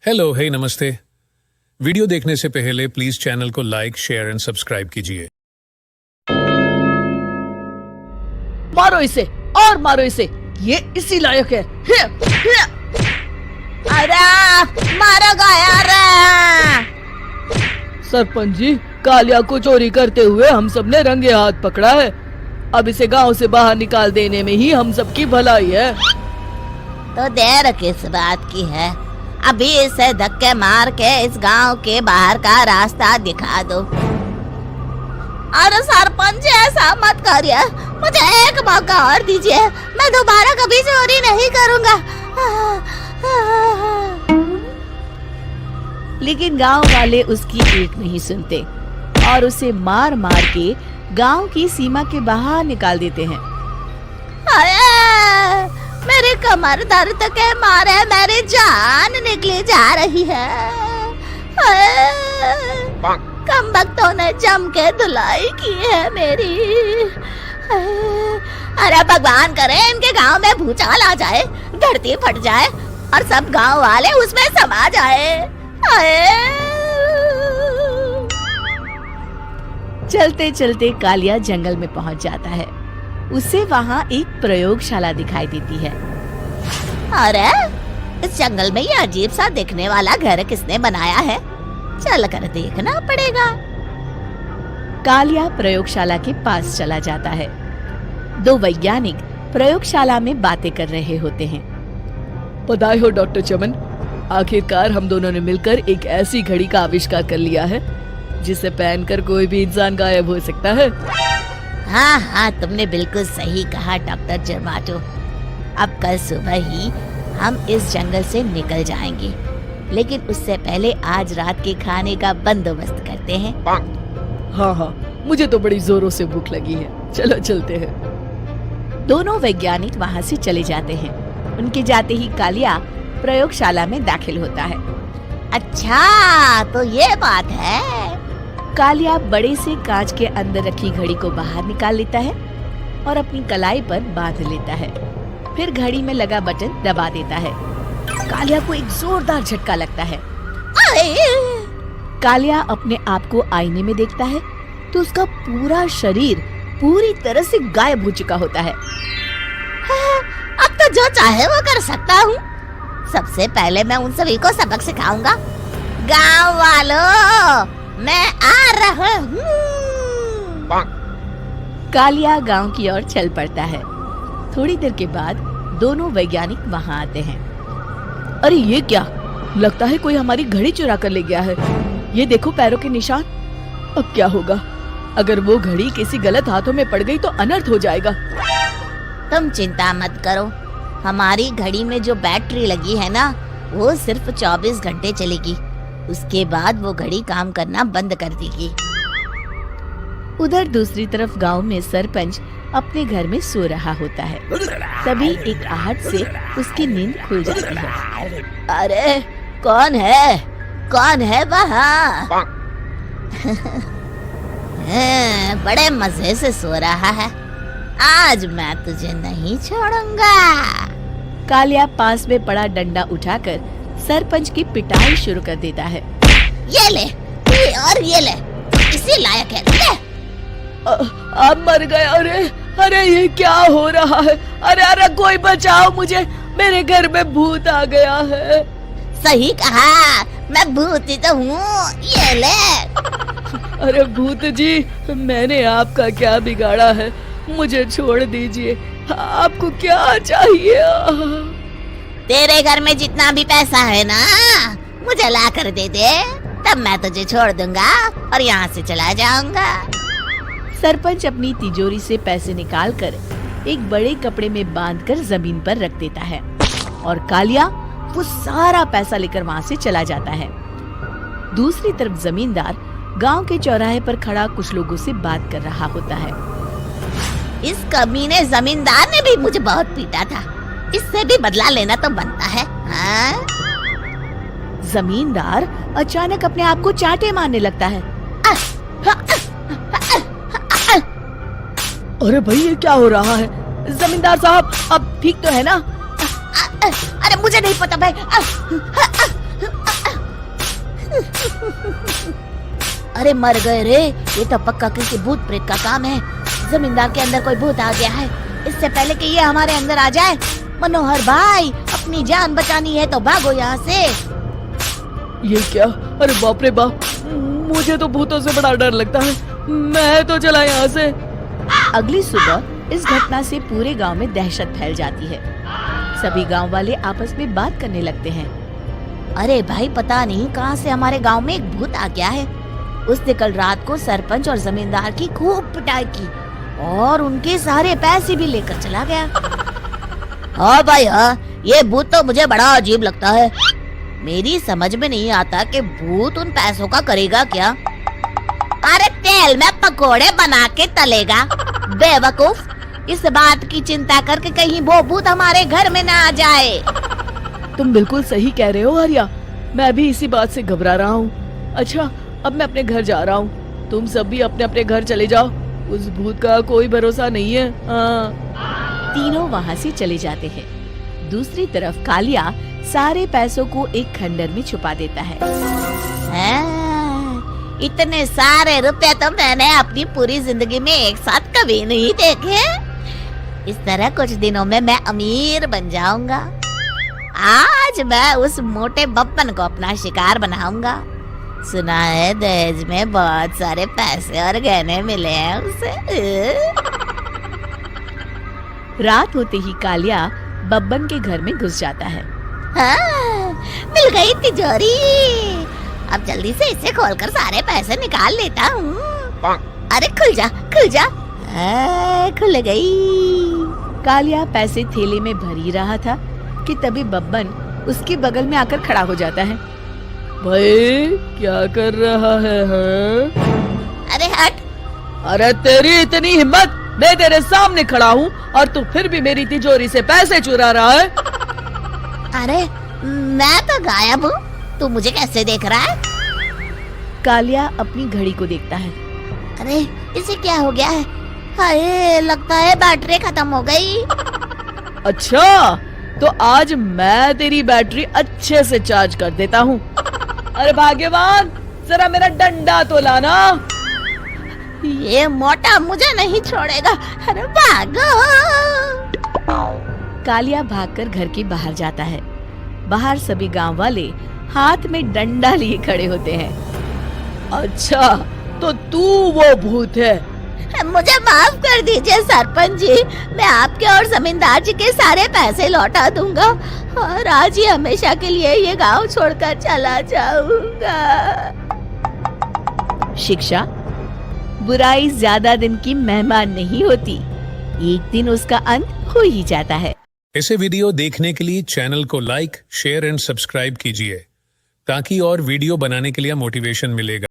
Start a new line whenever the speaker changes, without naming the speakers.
Hello, हे नमस्ते। Video देखने से पहले प्लीज चैनल को लाइक, शेयर एंड सब्सक्राइब कीजिए।
मारो इसे और मारो इसे, ये इसी लायक है।
अरे मारो यार।
सरपंच जी, कालिया को चोरी करते हुए हम सब ने रंगे हाथ पकड़ा है। अब इसे गांव से बाहर निकाल देने में ही हम सबकी भलाई है।
तो देर किस बात की है, अभी इसे धक्के मार के इस गांव के बाहर का रास्ता दिखा दो। अरे सरपंच जी, ऐसा मत करिए, मुझे एक मौका और दीजिए, मैं दोबारा कभी चोरी नहीं करूंगा।
लेकिन गांव वाले उसकी एक नहीं सुनते और उसे मार मार के गांव की सीमा के बाहर निकाल देते हैं।
मेरी कमर दर्द के मारे मेरी जान निकली जा रही है। कम वक्तों ने जम के धुलाई की है मेरी। अरे भगवान करे इनके गांव में भूचाल आ जाए, धरती फट जाए और सब गांव वाले उसमें समा जाए।
चलते चलते कालिया जंगल में पहुंच जाता है। उसे वहाँ एक प्रयोगशाला दिखाई देती है।
अरे इस जंगल में ये अजीब सा दिखने वाला घर किसने बनाया है, चल कर देखना पड़ेगा।
कालिया प्रयोगशाला के पास चला जाता है। दो वैज्ञानिक प्रयोगशाला में बातें कर रहे होते हैं। बधाई हो डॉक्टर चमन, आखिरकार हम दोनों ने मिलकर एक ऐसी घड़ी का आविष्कार कर लिया है जिसे पहनकर कोई भी इंसान गायब हो सकता है।
हाँ हाँ, तुमने बिल्कुल सही कहा डॉक्टर जर्माटो। अब कल सुबह ही हम इस जंगल से निकल जाएंगे, लेकिन उससे पहले आज रात के खाने का बंदोबस्त करते हैं।
हाँ हाँ, मुझे तो बड़ी जोरों से भूख लगी है, चलो चलते हैं। दोनों वैज्ञानिक वहाँ से चले जाते हैं। उनके जाते ही कालिया प्रयोगशाला में दाखिल होता है।
अच्छा तो ये बात है।
कालिया बड़े से कांच के अंदर रखी घड़ी को बाहर निकाल लेता है और अपनी कलाई पर बांध लेता है। फिर घड़ी में लगा बटन दबा देता है। कालिया को एक जोरदार झटका लगता है। कालिया अपने आप को आईने में देखता है तो उसका पूरा शरीर पूरी तरह से गायब हो चुका होता है।
अब तो जो चाहे वो कर सकता हूँ। सबसे पहले मैं उन सभी को सबक सिखाऊंगा। गांव वालों, मैं आ रहा हूँ।
कालिया गांव की ओर चल पड़ता है। थोड़ी देर के बाद दोनों वैज्ञानिक वहाँ आते हैं। अरे ये क्या, लगता है कोई हमारी घड़ी चुरा कर ले गया है। ये देखो पैरों के निशान। अब क्या होगा, अगर वो घड़ी किसी गलत हाथों में पड़ गई तो अनर्थ हो जाएगा।
तुम चिंता मत करो, हमारी घड़ी में जो बैटरी लगी है ना, वो सिर्फ 24 घंटे चलेगी। उसके बाद वो घड़ी काम करना बंद कर देगी।
उधर दूसरी तरफ गांव में सरपंच अपने घर में सो रहा होता है। तभी एक आहट से उसकी नींद खुल जाती है।
अरे कौन है वहाँ? बड़े मजे से सो रहा है, आज मैं तुझे नहीं छोड़ूंगा।
कालिया पास में पड़ा डंडा उठाकर सरपंच की पिटाई शुरू कर देता है।
ये ले, ये ले, इसी लायक है, ले।
आप मर गए। अरे ये क्या हो रहा है? अरे कोई बचाओ मुझे, मेरे घर में भूत आ गया है।
सही कहा, मैं भूत ही तो हूँ, ये ले।
अरे भूत जी, मैंने आपका क्या बिगाड़ा है, मुझे छोड़ दीजिए। आपको क्या चाहिए?
तेरे घर में जितना भी पैसा है ना, मुझे ला कर दे दे, तब मैं तुझे छोड़ दूंगा और यहाँ से चला जाऊंगा।
सरपंच अपनी तिजोरी से पैसे निकालकर एक बड़े कपड़े में बांधकर जमीन पर रख देता है और कालिया वो सारा पैसा लेकर वहाँ से चला जाता है। दूसरी तरफ जमींदार गांव के चौराहे पर खड़ा कुछ लोगों से बात कर रहा होता है।
इस कमीने जमींदार ने भी मुझे बहुत पीटा था, इससे भी बदला लेना तो बनता है। हाँ?
जमींदार अचानक अपने आप को चांटे मारने लगता है। अरे भाई ये क्या हो रहा है? जमींदार साहब, अब ठीक तो है ना?
अरे मुझे नहीं पता भाई। अरे मर गए रे, ये तो पक्का किसी भूत प्रेत का काम है। जमींदार के अंदर कोई भूत आ गया है। इससे पहले कि ये हमारे अंदर आ जाए, मनोहर भाई अपनी जान बचानी है तो भागो यहाँ से।
ये क्या? अरे बाप रे बाप, मुझे तो भूतों से बड़ा डर लगता है। मैं तो चला यहाँ से। अगली सुबह इस घटना से पूरे गांव में दहशत फैल जाती है। सभी गांव वाले आपस में बात करने लगते हैं।
अरे भाई, पता नहीं कहाँ से हमारे गांव में एक भूत आ गया है। उसने कल रात को सरपंच और जमींदार की खूब पिटाई की और उनके सारे पैसे भी लेकर चला गया। हाँ भाई हाँ, ये भूत तो मुझे बड़ा अजीब लगता है। मेरी समझ में नहीं आता कि भूत उन पैसों का करेगा क्या। अरे तेल में पकोड़े बना के तलेगा, बेवकूफ। इस बात की चिंता करके कहीं वो भूत हमारे घर में ना आ जाए।
तुम बिल्कुल सही कह रहे हो आर्या, मैं भी इसी बात से घबरा रहा हूँ। अच्छा, अब मैं अपने घर जा रहा हूँ। तुम सब भी अपने अपने घर चले जाओ, उस भूत का कोई भरोसा नहीं है। तीनों वहाँ से चले जाते हैं। दूसरी तरफ कालिया सारे पैसों को एक खंडर में छुपा देता है।
इतने सारे रुपए तो मैंने अपनी पूरी जिंदगी में एक साथ कभी नहीं देखे। इस तरह कुछ दिनों में मैं अमीर बन जाऊंगा। आज मैं उस मोटे बब्बन को अपना शिकार बनाऊंगा। सुना है दहेज में बहुत सारे पैसे और गहने मिले हैं उसे।
रात होते ही कालिया बब्बन के घर में घुस जाता है।
हाँ, मिल गई तिजोरी। अब जल्दी से इसे खोलकर सारे पैसे निकाल लेता हूँ। अरे खुल जा, खुल जा। खुल गई।
कालिया पैसे थैले में भर ही रहा था कि तभी बब्बन उसके बगल में आकर खड़ा हो जाता है। भाई क्या कर रहा है हाँ?
अरे हट।
अरे तेरी इतनी हिम्मत, मैं तेरे सामने खड़ा हूँ और तू फिर भी मेरी तिजोरी से पैसे चुरा रहा है।
अरे मैं तो गायब हूँ, तू मुझे कैसे देख रहा है?
कालिया अपनी घड़ी को देखता है।
अरे इसे क्या हो गया है? हाय, लगता है बैटरी खत्म हो गई।
अच्छा, तो आज मैं तेरी बैटरी अच्छे से चार्ज कर देता हूँ। अरे भाग्यवान, जरा मेरा डंडा तो लाना।
ये मोटा मुझे नहीं छोड़ेगा। अरे भागो।
कालिया भागकर घर के बाहर जाता है। बाहर सभी गांव वाले हाथ में डंडा लिए खड़े होते हैं। अच्छा, तो तू वो भूत है?
मुझे माफ कर दीजिए सरपंच जी, मैं आपके और जमींदार जी के सारे पैसे लौटा दूंगा और आज ही हमेशा के लिए ये गांव छोड़कर चला जाऊंगा।
शिक्षा, बुराई ज्यादा दिन की मेहमान नहीं होती, एक दिन उसका अंत हो ही जाता है।
ऐसे वीडियो देखने के लिए चैनल को लाइक, शेयर एंड सब्सक्राइब कीजिए ताकि और वीडियो बनाने के लिए मोटिवेशन मिलेगा।